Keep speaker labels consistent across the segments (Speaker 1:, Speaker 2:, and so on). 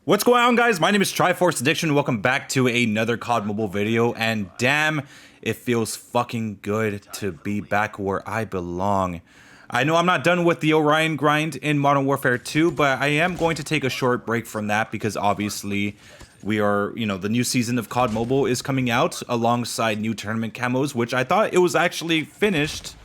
Speaker 1: What's going on, guys? My name is Triforce Addiction. Welcome back to another COD mobile video, and damn, it feels fucking good to be back where I belong. I know I'm not done with the Orion grind in Modern Warfare 2, but I am going to take a short break from that because obviously we are, the new season of COD Mobile is coming out alongside new tournament camos, which I thought it was actually finished,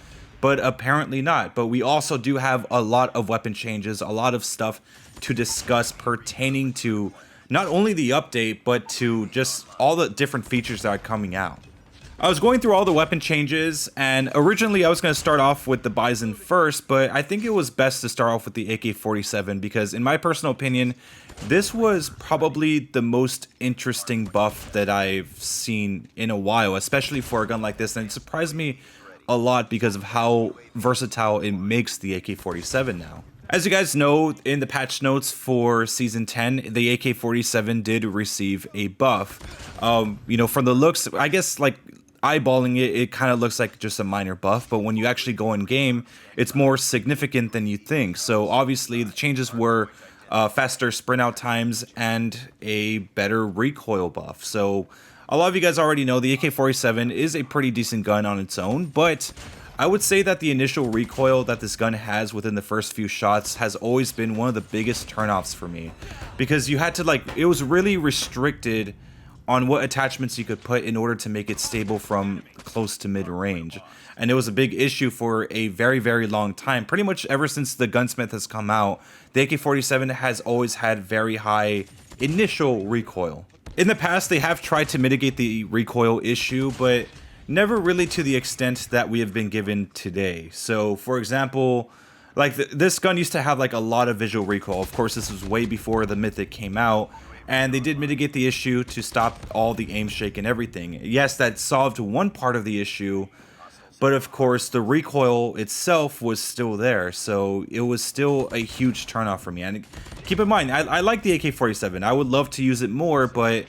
Speaker 1: but apparently not. But we also do have a lot of weapon changes, a lot of stuff to discuss pertaining to not only the update, but to just all the different features that are coming out. I was going through all the weapon changes, and originally I was going to start off with the Bison first, but I think it was best to start off with the AK47 because, in my personal opinion, this was probably the most interesting buff that I've seen in a while, especially for a gun like this, and it surprised me a lot because of how versatile it makes the AK47 now. As you guys know, in the patch notes for Season 10, the AK-47 did receive a buff. From the looks, I guess, like, eyeballing it, it kind of looks like just a minor buff, but when you actually go in game, it's more significant than you think. So obviously, the changes were faster sprint out times and a better recoil buff. So a lot of you guys already know the AK-47 is a pretty decent gun on its own, but I would say that the initial recoil that this gun has within the first few shots has always been one of the biggest turnoffs for me, because you had to, it was really restricted on what attachments you could put in order to make it stable from close to mid-range. And it was a big issue for a very, very long time. Pretty much ever since the Gunsmith has come out, the AK-47 has always had very high initial recoil. In the past, they have tried to mitigate the recoil issue, but never really to the extent that we have been given today. So, for example, this gun used to have a lot of visual recoil. Of course, this was way before the Mythic came out, and they did mitigate the issue to stop all the aim shake and everything. Yes, that solved one part of the issue, but of course, the recoil itself was still there, so it was still a huge turnoff for me. And keep in mind, I like the AK-47. I would love to use it more, but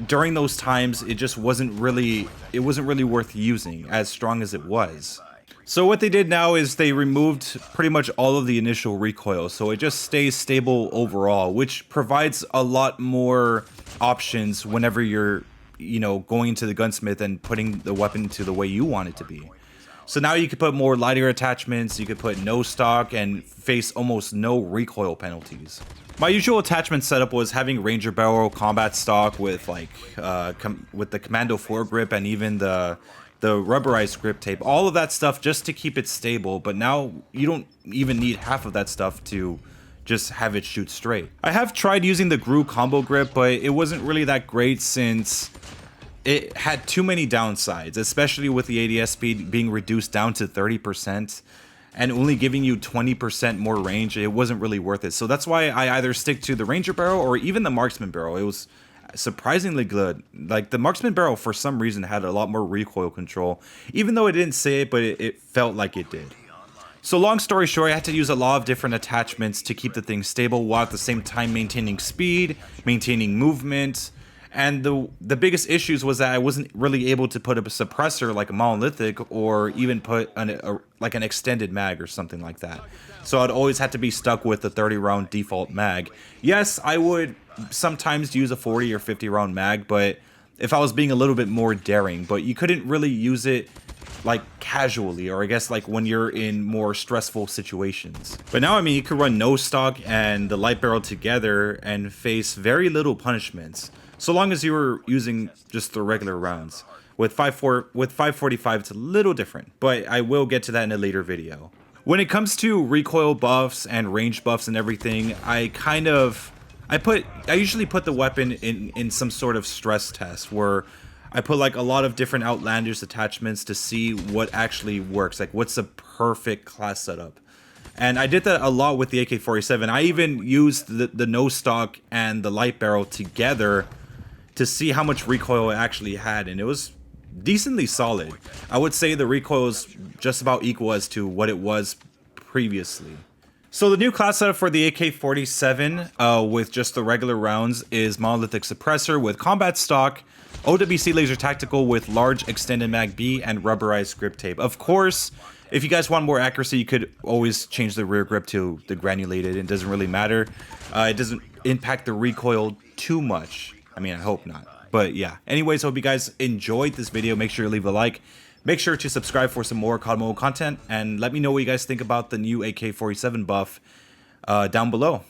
Speaker 1: during those times, it just wasn't really worth using as strong as it was. So what they did now is they removed pretty much all of the initial recoil, so it just stays stable overall, which provides a lot more options whenever you're, going into the gunsmith and putting the weapon to the way you want it to be. So now you could put more lighter attachments, you could put no stock and face almost no recoil penalties. My usual attachment setup was having Ranger barrel, combat stock with with the commando foregrip and even the rubberized grip tape, all of that stuff just to keep it stable. But now you don't even need half of that stuff to just have it shoot straight. I have tried using the GRU combo grip, but it wasn't really that great since it had too many downsides, especially with the ADS speed being reduced down to 30%. And only giving you 20% more range. It wasn't really worth it. So that's why I either stick to the Ranger barrel or even the Marksman barrel. It was surprisingly good. The Marksman barrel, for some reason, had a lot more recoil control. Even though it didn't say it, but it felt like it did. So long story short, I had to use a lot of different attachments to keep the thing stable while at the same time maintaining speed, maintaining movement. And the biggest issues was that I wasn't really able to put a suppressor like a monolithic or even put an extended mag or something like that. So I'd always have to be stuck with the 30 round default mag. Yes, I would sometimes use a 40 or 50 round mag, but if I was being a little bit more daring, but you couldn't really use it casually, or I guess when you're in more stressful situations. But now, you could run no stock and the light barrel together and face very little punishments, so long as you were using just the regular rounds. With 545, it's a little different, but I will get to that in a later video. When it comes to recoil buffs and range buffs and everything, I usually put the weapon in some sort of stress test where I put a lot of different outlandish attachments to see what actually works, what's the perfect class setup. And I did that a lot with the AK-47. I even used the no stock and the light barrel together to see how much recoil it actually had, and it was decently solid. I would say the recoil is just about equal as to what it was previously. So the new class setup for the AK-47 with just the regular rounds is monolithic suppressor with combat stock, OWC laser tactical with large extended mag B, and rubberized grip tape. Of course, If you guys want more accuracy, you could always change the rear grip to the granulated. It doesn't really matter. It doesn't impact the recoil too much. I mean, I hope not. But yeah. Anyways, hope you guys enjoyed this video. Make sure to leave a like. Make sure to subscribe for some more COD mobile content. And let me know what you guys think about the new AK47 buff down below.